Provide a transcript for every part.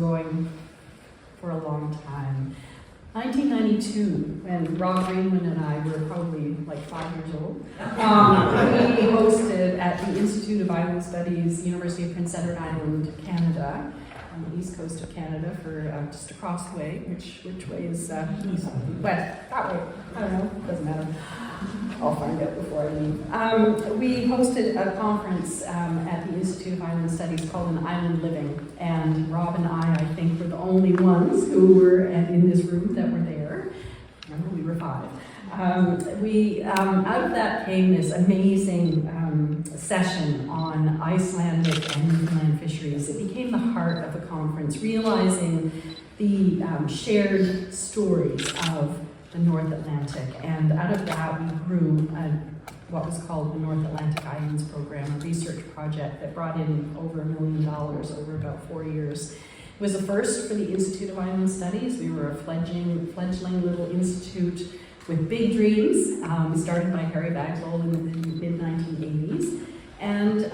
going for a long time. 1992, when Rob Greenman and I were probably like 5 years old, we hosted at the Institute of Island Studies, University of Prince Edward Island, Canada, on the east coast of Canada, for just across the way. Which way is east? West? That way. I don't know. Doesn't matter. I'll find out before I leave. We hosted a conference at the Institute of Island Studies called An Island Living, and Rob and I think, were the only ones who were in this room that were there. Remember, we were 5. Out of that came this amazing session on Icelandic and Newfoundland fisheries. It became the heart of the conference, realizing the shared stories of the North Atlantic, and out of that we grew what was called the North Atlantic Islands Program, a research project that brought in over $1 million over about 4 years. It was a first for the Institute of Island Studies. We were a fledgling little institute with big dreams, started by Harry Bagswell in the mid-1980s. And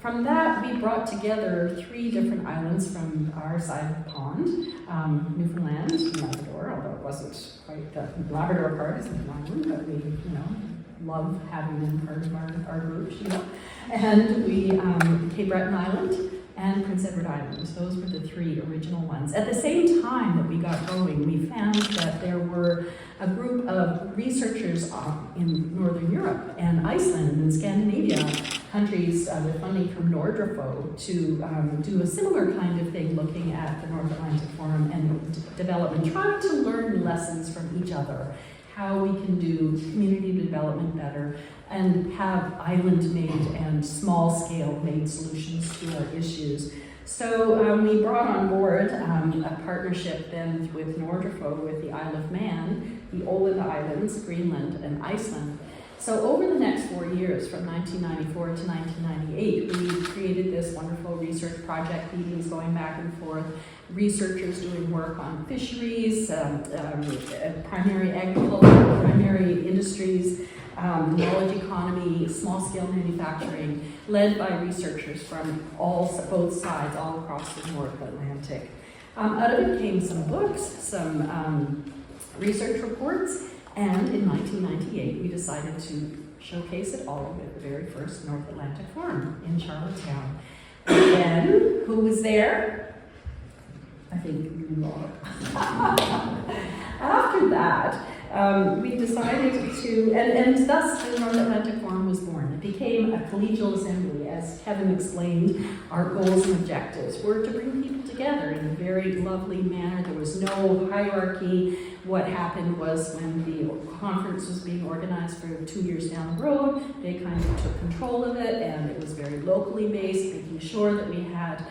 from that, we brought together 3 different islands from our side of the pond, Newfoundland, Labrador, although it wasn't quite the Labrador part, isn't an island, but we, love having them part of our group, And we, Cape Breton Island and Prince Edward Island. Those were the 3 original ones. At the same time that we got going, we found that there were a group of researchers in Northern Europe and Iceland and Scandinavia, countries with funding from Nordrafo, to do a similar kind of thing, looking at the North Atlantic Forum and development, trying to learn lessons from each other, how we can do community development better, and have island-made and small-scale-made solutions to our issues. So we brought on board a partnership then with Nordrafo, with the Isle of Man, the Åland Islands, Greenland, and Iceland. So over the next 4 years, from 1994 to 1998, we created this wonderful research project, meetings going back and forth, researchers doing work on fisheries, primary agriculture, primary industries, knowledge economy, small-scale manufacturing, led by researchers from both sides, all across the North Atlantic. Out of it came some books, some research reports, and in 1998 we decided to showcase it all at the very first North Atlantic Forum in Charlottetown. And then, who was there? I think you are. After that, we decided to, and thus the North Atlantic Forum was born. It became a collegial assembly, as Kevin explained. Our goals and objectives were to bring people together in a very lovely manner. There was no hierarchy. What happened was, when the conference was being organized for 2 years down the road, they kind of took control of it, and it was very locally based, making sure that we had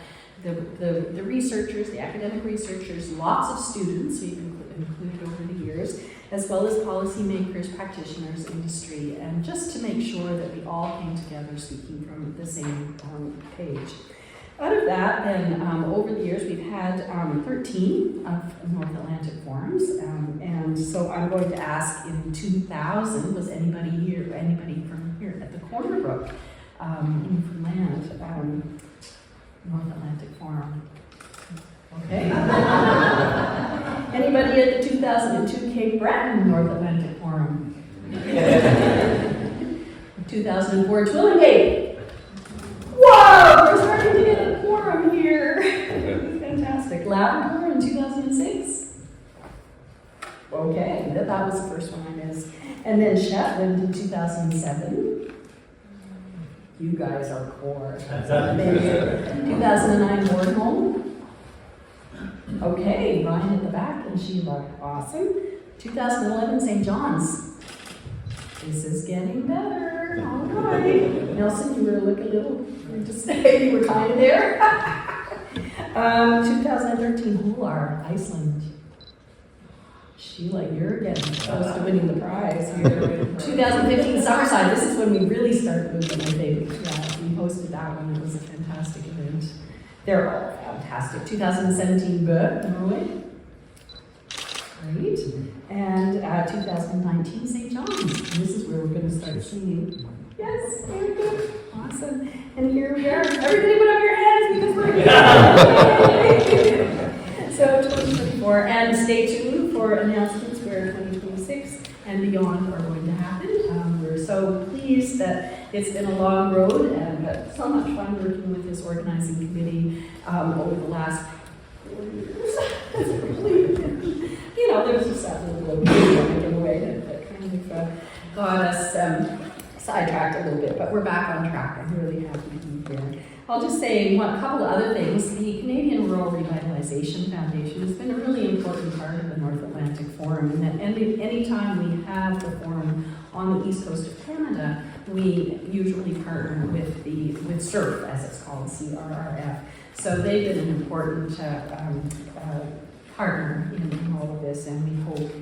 the researchers, the academic researchers, lots of students we've included over the years, as well as policymakers, practitioners, industry, and just to make sure that we all came together speaking from the same page. Out of that, then, over the years, we've had 13 of North Atlantic Forums, and so I'm going to ask, in 2000, was anybody from here at the Corner Brook, Newfoundland, North Atlantic Forum? Okay. Anybody at the 2002 Cape Breton North Atlantic Forum? 2004 Twillingate. Whoa! We're starting to get a forum here. Fantastic. Labrador in 2006. Okay, that was the first one I missed. And then Shetland in 2007. You guys are core. 2009 Bornholm. Okay, Ryan at the back and Sheila. Awesome. 2011 St. John's. This is getting better. All right. Nelson, you were looking a little, you were kind of there. 2013 Holar, Iceland. Sheila, you're getting close to winning the prize here. 2015 Summerside. This is when we really started moving, I think. Yeah, we hosted that one. It was a fantastic event. They're all fantastic. 2017 Bø, Norway. Great. And 2019 St. John's. And this is where we're going to start singing. Yes, very good. Awesome. And here we are. Everybody put up your hands because we're here. more. And stay tuned for announcements where 2026 and beyond are going to happen. We're so pleased that it's been a long road and so much fun working with this organizing committee over the last 4 years. You know, there's just that little giveaway that kind of got us sidetracked a little bit, but we're back on track. I'm really happy to be here. I'll just say a couple of other things. The Canadian Rural Revitalization Foundation has been a really important part of the North Atlantic Forum, and that any time we have the forum on the east coast of Canada, we usually partner with SURF, as it's called, CRRF. So they've been an important partner in all of this, and we hope,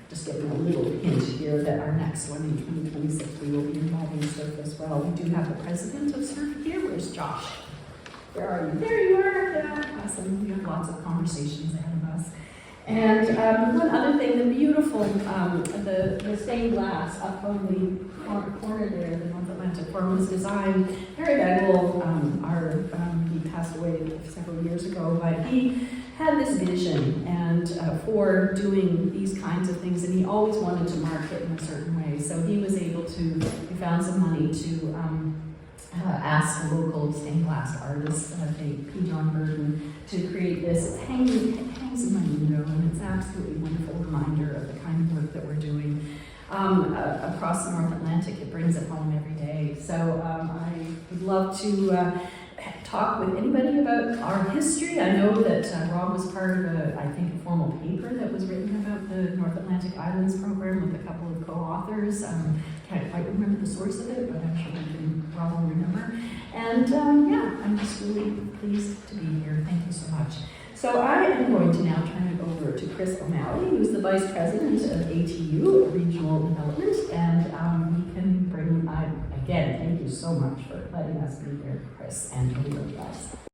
just giving a little hint here, that our next one in 2026 we will be involving SURF as well. We do have the president of SURF here. Where's Josh? Where are you? There you are. Yeah, awesome. We have lots of conversations ahead of us. And one other thing, the beautiful, the stained glass up on the corner there, the North Atlantic Forum, was designed. Harry Bagwell, he passed away several years ago, but he had this vision and for doing these kinds of things, and he always wanted to market in a certain way. So he was able to, he found some money to ask a local stained glass artist, P. John Burton, to create this. It hangs in my window, and it's an absolutely wonderful reminder of the kind of work that we're doing across the North Atlantic. It brings it home every day. So I would love to talk with anybody about our history. I know that Rob was part of I think, a formal paper that was written about the North Atlantic Islands program with a couple of co-authors. Can't quite remember the source of it, but I'm sure Rob will remember. And yeah, I'm just really pleased to be here. Thank you so much. So I am going to now turn it over to Chris O'Malley, who's the Vice President of ATU, Regional Development, and he can bring, again, thank you so much for letting us be here, Chris, and everybody else.